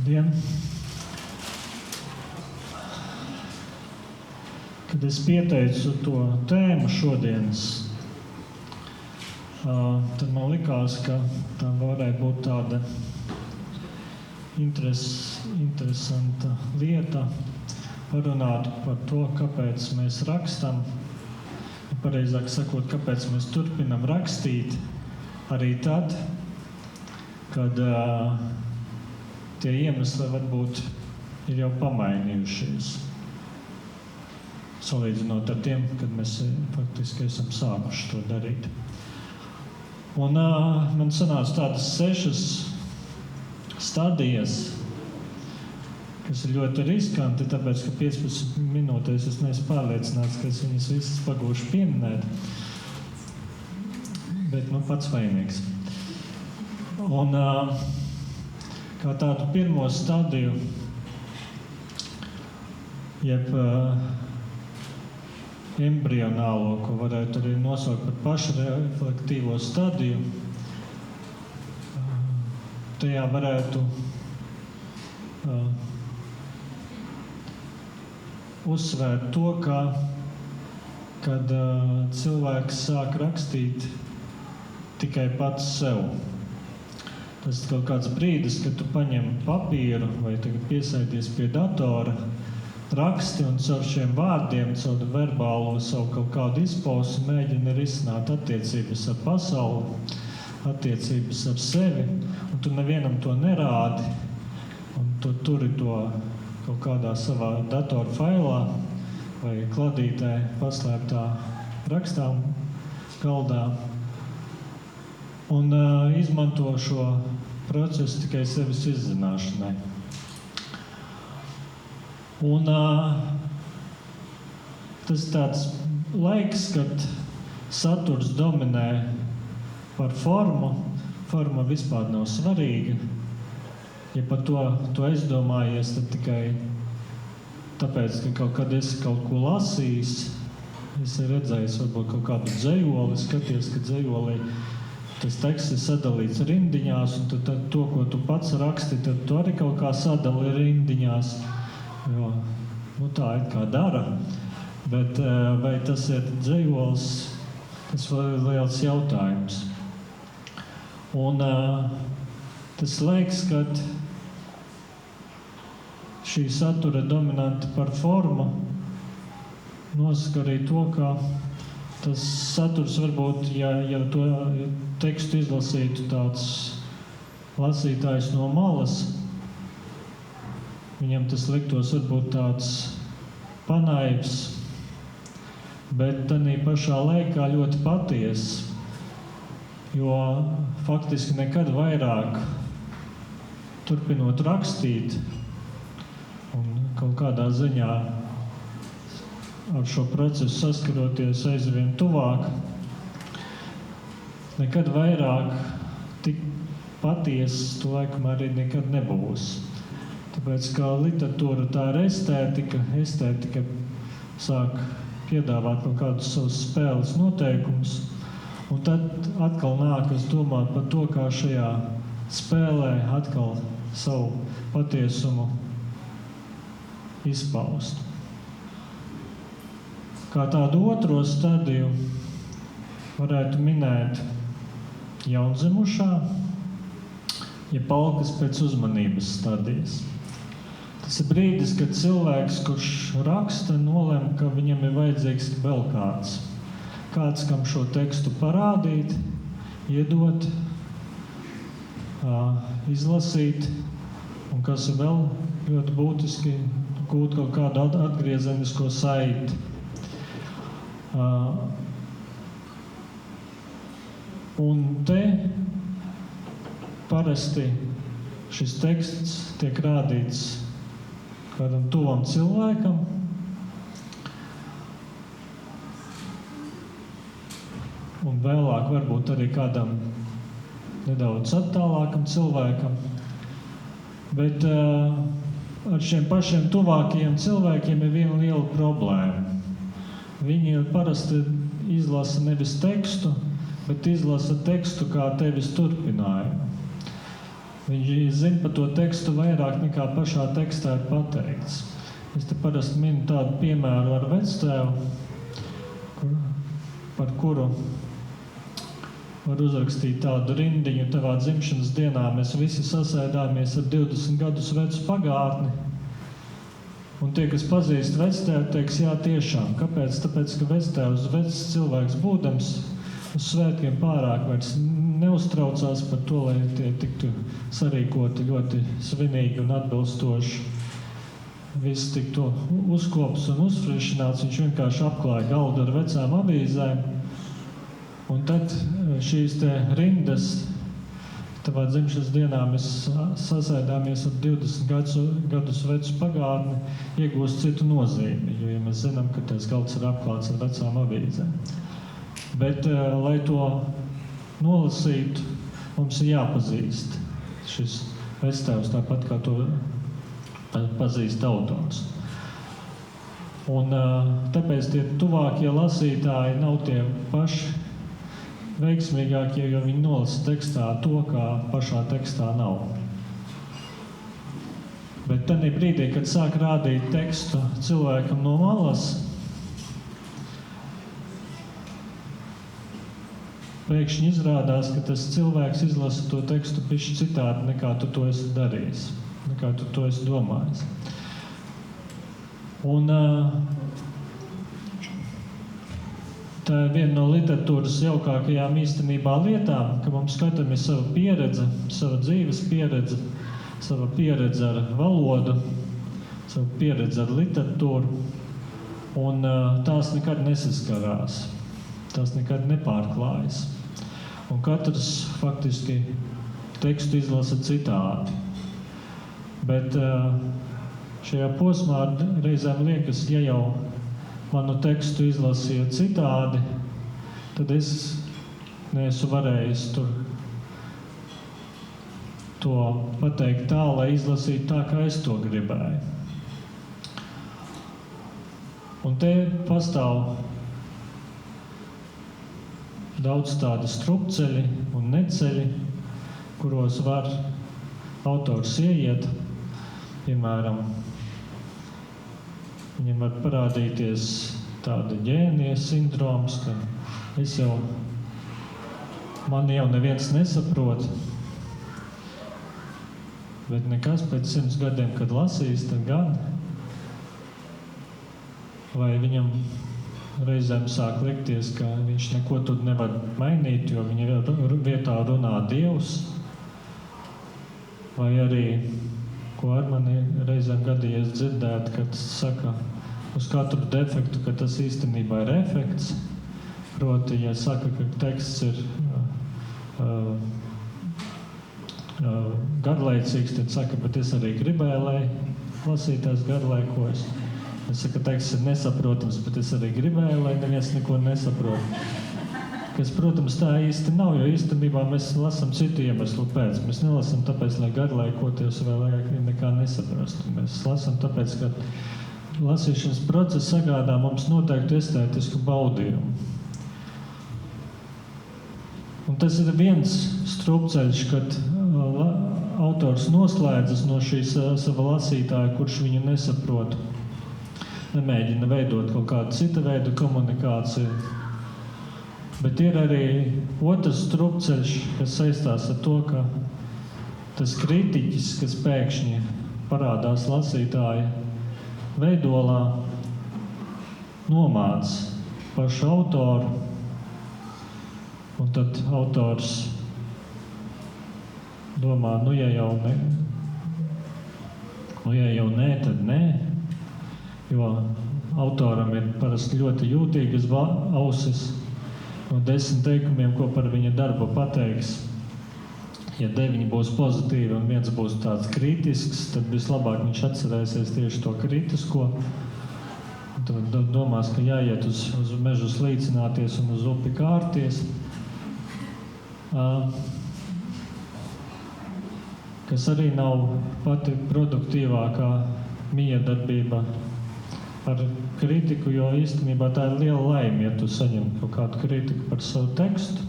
Labdien! Kad es pieteicu to tēmu šodienas, tad man likās, ka tā varētu būt tāda interesanta lieta parunāt par to, kāpēc mēs rakstam, pareizāk sakot, kāpēc mēs turpinam rakstīt arī tad, kad tie iemesli varbūt ir jau pamainījušies. Salīdzinot ar tiem, kad mēs faktiski esam sākuši to darīt. Un man sanāca tādas 6 stadijas, kas ir ļoti riskanti, tāpēc, ka 15 minūtēs es neesmu pārliecināts, ka es viņas visas pagūšu pieminēt. Bet pats vainīgs. Un kā tādu pirmo stadiju, jeb embrionālo, ko varētu arī nosaukt par pašreflektīvo stadiju, tajā varētu uzsvērt to, kad cilvēks sāk rakstīt tikai pats sev. Tas ir kaut kāds brīdis, kad tu paņem papīru vai tagad piesēdies pie datora, raksti un caur šiem vārdiem, caur verbālo savu kaut kādu izpausmi mēģini risināt attiecības ar pasauli, attiecības ar sevi, un tu nevienam to nerādi, un tu turi to kaut kādā savā datora failā vai kladītē paslēptā rakstā galdā, un izmanto šo procesu tikai sevis izzināšanai. Un tas ir tāds laiks, kad saturs dominē par formu. Forma vispār nav svarīga. Ja par to aizdomājies, tad tikai tāpēc, ka kaut kad esi kaut ko lasījis, esi redzējis varbūt kaut kādu dzejoli, skaties, ka dzejolī tas teksts ir sadalīts rindiņās, un tad to, ko tu pats raksti, tad tu arī kaut kā sadali rindiņās. Jo, tā it kā dara, bet vai tas ir dzejols, tas vēl ir liels jautājums. Un tas laiks, kad šī satura dominanta par formu nosaka arī to, ka tas saturs varbūt, ja to tekstu izlasītu tāds lasītājs no malas, viņam tas liktos varbūt tāds panaivs, bet tanī pašā laikā ļoti patiess, jo faktiski nekad vairāk turpinot rakstīt un kaut kādā ziņā ar šo procesu saskaroties aizvien tuvāk, nekad vairāk tik patiesas tu laikam arī nekad nebūs. Tāpēc, kā literatūra tā ir estētika sāk piedāvāt kaut kādus savus spēles noteikumus, un tad atkal nākas domāt par to, kā šajā spēlē atkal savu patiesumu izpaust. Kā tādu otro stadiju varētu minēt jaundzimušā, ja palkas pēc uzmanības stadijas. Tas ir brīdis, kad cilvēks, kurš raksta, nolem, ka viņam ir vajadzīgs vēl kāds, kam šo tekstu parādīt, iedot, izlasīt, un kas ir vēl ļoti būtiski, gūt kaut kādu atgriezenisko saiti. Un te parasti šis teksts tiek rādīts kādam tuvam cilvēkam, un vēlāk varbūt arī kādam nedaudz attālākam cilvēkam, bet ar šiem pašiem tuvākajiem cilvēkiem ir viena liela problēma. Viņi parasti izlasa nevis tekstu, bet izlasa tekstu kā tevis turpinājumu. Viņš zina par to tekstu vairāk nekā pašā tekstā ir pateikts. Es te parasti minu tādu piemēru ar vectēvu, par kuru var uzrakstīt tādu rindiņu: tavā dzimšanas dienā mēs visi sasēdāmies ar 20 gadus vecu pagātni. Un tie, kas pazīst vectēvu, teiks, jā, tiešām. Kāpēc? Tāpēc, ka vectēvs, vecs cilvēks būdams, uz svētkiem pārāk vairs neuztraucās par to, lai tie tiktu sarīkoti ļoti svinīgi un atbilstoši. Viss tiktu uzkops un uzfrišināts, viņš vienkārši apklāja galdu ar vecām avīzēm. Un tad šīs te rindas, tavā dzimšanas dienā mēs sasēdāmies ar 20 gadus vecu pagātni, iegūst citu nozīmi, jo, ja mēs zinām, ka tas galds ir apklāts ar vecām avīzēm. Bet, lai to nolasītu, mums ir jāpazīst šis vectēvs, tāpat kā to pazīst autors. Un tāpēc tie tuvākie lasītāji nav tie paši veiksmīgākie, jo viņi nolasa tekstā to, kā pašā tekstā nav. Bet tādā brīdī, kad sāk rādīt tekstu cilvēkam no malas, pēkšņi izrādās, ka tas cilvēks izlasa to tekstu bišķi citādi, nekā tu to esi darījis, nekā tu to esi domājis. Un tā ir viena no literatūras jaukākajām īstenībā lietām, ka mums katram ir sava pieredze, sava dzīves pieredze, sava pieredze ar valodu, sava pieredze ar literatūru, un tās nekad nesaskarās, tās nekad nepārklājas. Un katrs faktiski tekstu izlasa citādi. Bet šajā posmā reizēm liekas, ja jau manu tekstu izlasīja citādi, tad es neesmu varējis tur to pateikt tā, lai izlasītu tā, kā es to gribēju. Un te pastāv daudz tādi strupceļi un neceļi, kuros var autors ieiet. Piemēram, viņam var parādīties tāda ģēnija sindroms, ka mani jau neviens nesaprot, bet nekas pēc 100 gadiem, kad lasīs, tad gan. Vai viņam reizēm sāk likties, ka viņš neko tur nevar mainīt, jo viņa vietā runā Dievs. Vai arī, ko ar mani reizēm gadījies dzirdēt, kad saka uz katru defektu, ka tas īstenībā ir efekts. Proti, ja saka, ka teksts ir garlaicīgs, tad saka, bet es arī gribēju, lai lasītājs garlaikojas. Es saku, ka teksts ir nesaprotams, bet es arī gribēju, lai neviens neko nesaprot. Kas, protams, tā īsti nav, jo īstenībā mēs lasām citu iemeslu pēc. Mēs nelasām tāpēc, lai garlaikoties vai lai nekā nesaprastu. Mēs lasām tāpēc, ka lasīšanas process sagādā mums noteikti estētisku baudījumu. Un tas ir viens strupceļš, kad autors noslēdzas no šīs sava lasītāja, kurš viņu nesaprot. Nemēģina veidot kaut kādu citu veidu komunikāciju. Bet ir arī otrs strupceļš, kas saistās ar to, ka tas kritiķis, kas pēkšņi parādās lasītāja veidolā, nomāc pašu autoru, un tad autors domā, ja jau nē, tad nē, jo autoram ir parasti ļoti jūtīgas ausis. No 10 teikumiem, ko par viņa darbu pateiks, ja 9 būs pozitīvi un 1 būs tāds kritisks, tad vislabāk viņš atcerēsies tieši to kritisko. Tad domās, ka jāiet uz mežu slīcināties un uz upi kārties. Kas arī nav pati produktīvākā miedarbība ar kritiku, jo īstenībā tā ir liela laime, ja tu saņem kaut kādu kritiku par savu tekstu.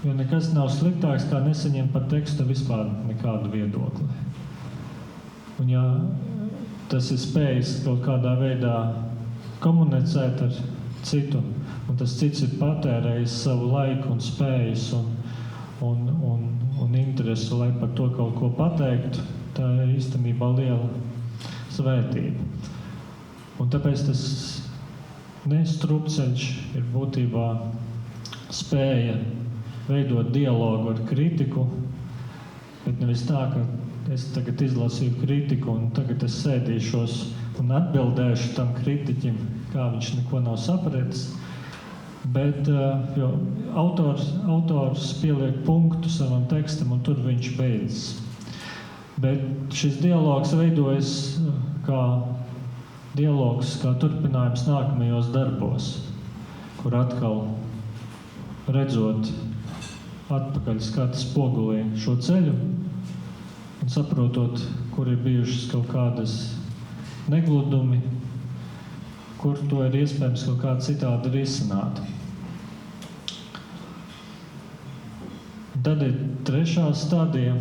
Jo nekas nav sliktāks, kā nesaņemt par tekstu vispār nekādu viedokli. Un ja tas ir spējis kaut kādā veidā komunicēt ar citu, un tas cits ir patērējis savu laiku un spējas un interesi, lai par to kaut ko pateiktu, tā ir īstenībā liela svētība. Un tāpēc tas nestrupceļš ir būtībā spēja veidot dialogu ar kritiku, bet nevis tā, ka es tagad izlasīju kritiku un tagad es sēdīšos un atbildēšu tam kritiķim, kā viņš neko nav sapratis. Bet jo autors pieliek punktu savam tekstam un tur viņš beidzas. Bet šis dialogs veidojas kā dialogs, kā turpinājums nākamajos darbos, kur atkal redzot atpakaļ skatu spogulī šo ceļu un saprotot, kur ir bijušas kaut kādas negludumi, kur to ir iespējams kaut kā citādi risināt. Tad ir trešā stadija,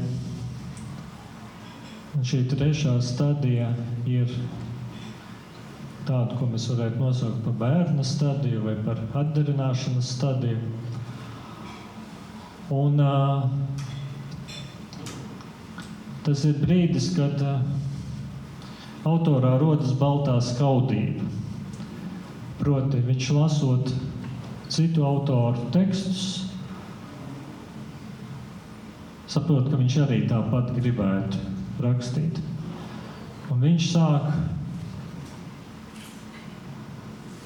un šī trešā stadija ir tāda, ko mēs varētu nosaukt par bērna stadiju vai par atdarināšanas stadiju. Un tas ir brīdis, kad autorā rodas baltā skaudība. Proti, viņš lasot citu autoru tekstus, saprot, ka viņš arī tāpat gribētu rakstīt. Un viņš sāk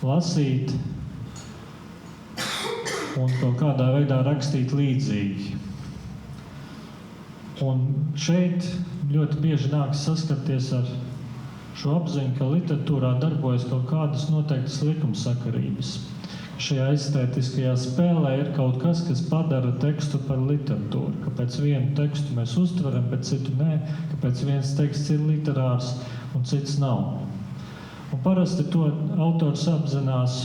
lasīt un kaut kādā veidā rakstīt līdzīgi. Un šeit ļoti bieži nāks saskarties ar šo apziņu, ka literatūrā darbojas kaut kādas noteiktas likumsakarības. Šajā estētiskajā spēlē ir kaut kas, kas padara tekstu par literatūru. Kāpēc vienu tekstu mēs uztveram, bet citu nē, kāpēc viens teksts ir literārs un cits nav. Un parasti to autors apzinās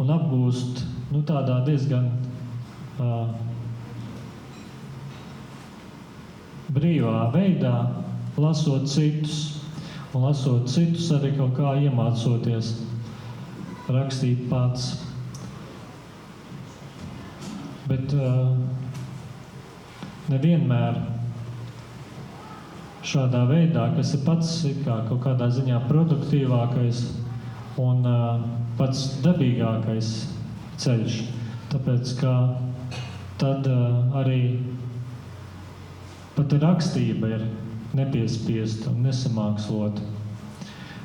un apgūst tādā diezgan brīvā veidā, lasot citus, un lasot citus arī kaut kā iemācoties rakstīt pats. Bet nevienmēr šādā veidā, kas ir pats kaut kādā ziņā produktīvākais un pats dabīgākais ceļš. Tāpēc, ka tad arī pat rakstība ir nepiespiesta un nesamākslota.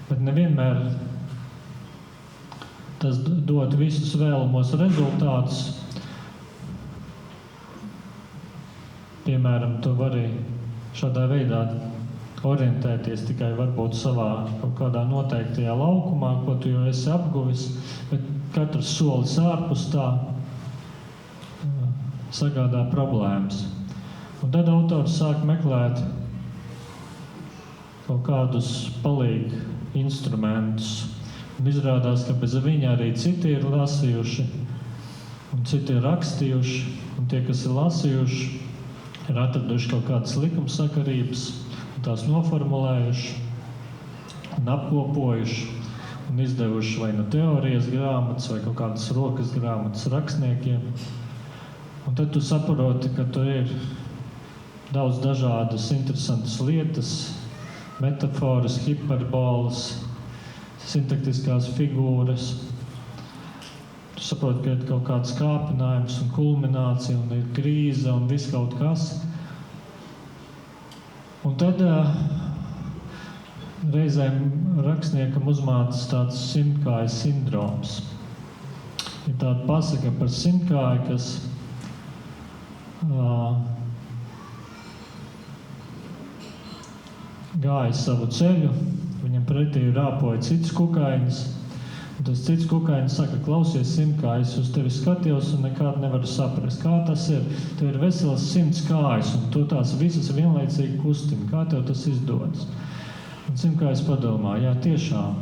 Bet nevienmēr tas dod visus vēlamos rezultātus. Piemēram, tu vari šādā veidā orientēties tikai varbūt savā kaut kādā noteiktajā laukumā, ko tu jau esi apguvis, bet katrs solis ārpus tā sagādā problēmas. Un tad autors sāk meklēt kaut kādus palīgu instrumentus. Un izrādās, ka bez viņa arī citi ir lasījuši, un citi ir rakstījuši, un tie, kas ir lasījuši, ir atraduši kaut kādas likumsakarības, un tās noformulējuši, un apkopojuši, un izdevuši vai teorijas grāmatas, vai kaut kādas rokas grāmatas rakstniekiem. Un tad tu saproti, ka tur ir daudz dažādas interesantas lietas, metaforas, hiperbolas, sintaktiskās figūras. Tu saproti, ka ir kaut kāds kāpinājums un kulminācija, un ir krīze un viss kaut kas. Un tad reizēm rakstniekam uzmācas tāds simtkājas sindroms. Ir tāda pasaka par simtkāju, kas gāja savu ceļu, viņam pretī rāpoja cits kukainis, un tas cits kukainis saka, klausies simtkājas, uz tevi skatījos un nekādu nevaru saprast. Kā tas ir? Tev ir veselas 100 kājas, un tu tās visas vienlaicīgi kustini. Kā tev tas izdodas? Un simtkājas padomā, jā, tiešām,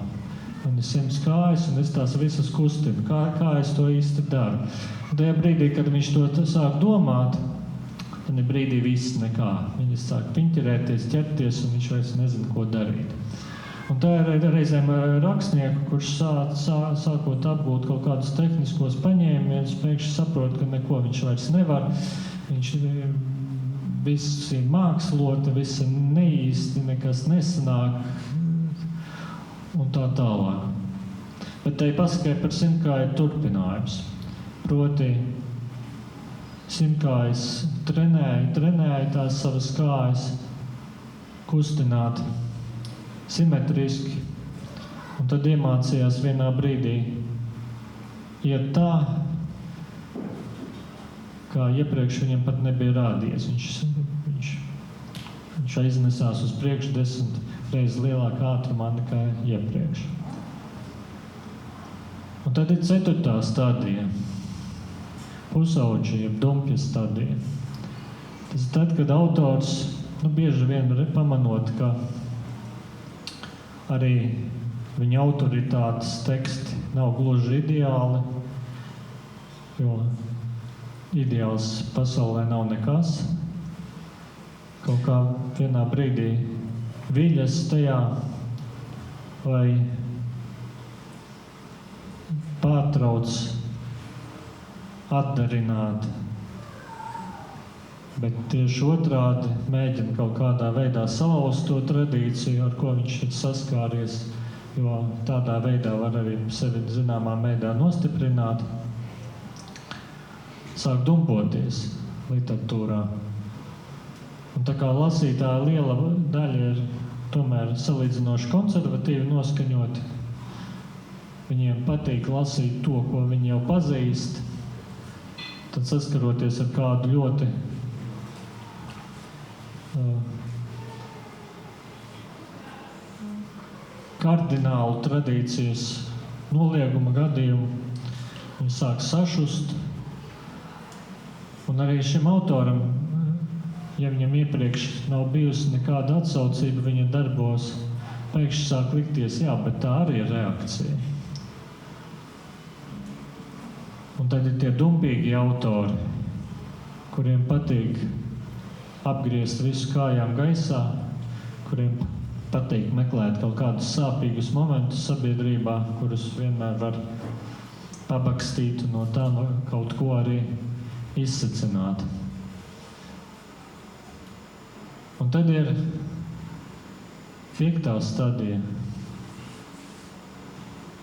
Man ir 100 kājas, un es tās visas kustinu. Kā es to īsti daru? Un tajā brīdī, kad viņš to sāk domāt, tad brīdī viss nekā. Viņi sāk piņķerēties, ķerties, un viņš vairs nezina, ko darīt. Un tā ir reizēm rakstnieku, kurš sākot apgūt kaut kādus tehniskos paņēmienus, pēkšņi saprot, ka neko viņš vairs nevar. Viņš viss ir mākslota, viss ir neīsti, nekas nesanāk. Un tā tālāk. Bet tai pasakai par 100 kāju turpinājums. Proti, 100 kājas trenēja tās savas kājas, kustināt simetriski, un tad iemācījās vienā brīdī iet tā, kā iepriekš viņam pat nebija rādījies. Viņš aiznesās uz priekšu 10 reizes lielākā ātrumā nekā iepriekš. Un tad ir 4. stadija. Pusauģi, jeb dumpja stadija. Tas tad, kad autors, bieži vien pamanot, ka arī viņa autoritātes teksti nav gluži ideāli, jo ideāls pasaulē nav nekas. Kaut kā vienā brīdī viļas tajā vai pārtrauc atdarināt, bet tieši otrādi mēģina kaut kādā veidā salauzt to tradīciju, ar ko viņš ir saskāries, jo tādā veidā var arī sevi zināmā veidā nostiprināt, sāk dumpoties literatūrā. Un tā kā lasītāja liela daļa ir tomēr salīdzinoši konservatīvi noskaņoti, viņiem patīk lasīt to, ko viņi jau pazīst, tad saskaroties ar kādu ļoti kardinālu tradīcijas nolieguma gadījumu, viņi sāk sašust. Un arī šim autoram, ja viņam iepriekš nav bijusi nekāda atsaucība viņa darbos, pēkšņi sāk likties, jā, bet tā arī ir reakcija. Un tad ir tie dumpīgi autori, kuriem patīk apgriezt visu kājām gaisā, kuriem patīk meklēt kaut kādus sāpīgus momentus sabiedrībā, kurus vienmēr var pabakstīt un no tā kaut ko arī izsacināt. Un tad ir 5. stadija,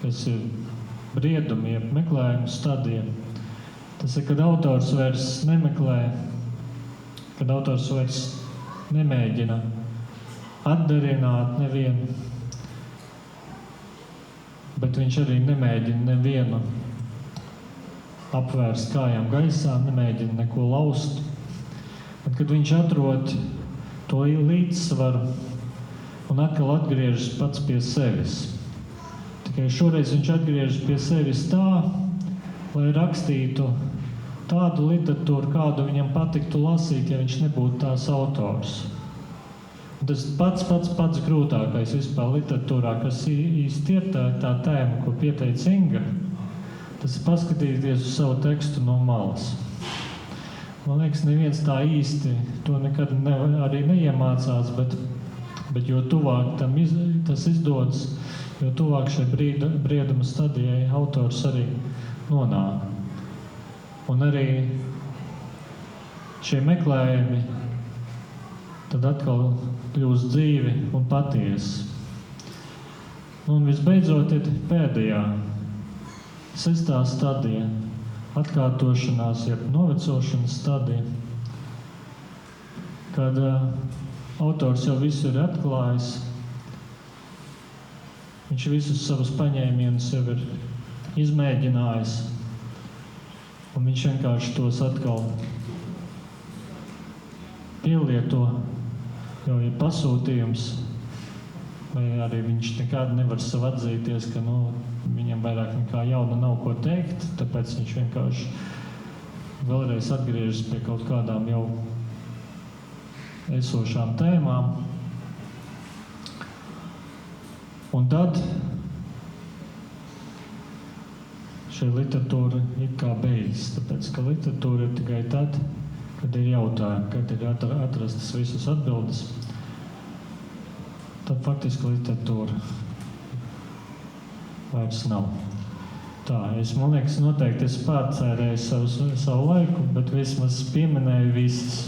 kas ir brieduma, jeb meklējuma stadija. Tas ir, kad autors vairs nemeklē, kad autors vairs nemēģina atdarināt nevienu, bet viņš arī nemēģina nevienu apvērst kājām gaisā, nemēģina neko laust. Bet, kad viņš atrod to līdzsvaru un atkal atgriežas pats pie sevis. Tikai šoreiz viņš atgriežas pie sevis tā, lai rakstītu tādu literatūru, kādu viņam patiktu lasīt, ja viņš nebūtu tās autors. Un tas pats grūtākais vispār literatūrā, kas īsti ir tā tēma, ko pieteica Inga, tas ir paskatīties uz savu tekstu no malas. Man liekas, neviens tā īsti to nekad arī neiemācās, bet jo tuvāk tas izdodas, jo tuvāk šai brieduma stadijai autors arī nonāk. Un arī šie meklējumi tad atkal kļūst dzīvi un patiesi. Un visbeidzot ir pēdējā, 6. stadija, atkārtošanās, jeb novecošanas stadija, kad autors jau visu ir atklājis, viņš visus savus paņēmienus jau ir izmēģinājis, un viņš vienkārši tos atkal pielieto, jo ir pasūtījums, vai arī viņš nekad nevar sev atzīties, ka viņam vairāk nekā jauna nav ko teikt, tāpēc viņš vienkārši vēlreiz atgriežas pie kaut kādām jau esošām tēmām. Un tad šī literatūra ir kā beidzas, tāpēc, ka literatūra ir tikai tad, kad ir jautājumi, kad ir atrastas visas atbildes, tad faktiski literatūra vairs nav. Tā, man liekas, noteikti es pārcērēju savu laiku, bet vismaz pieminēju visas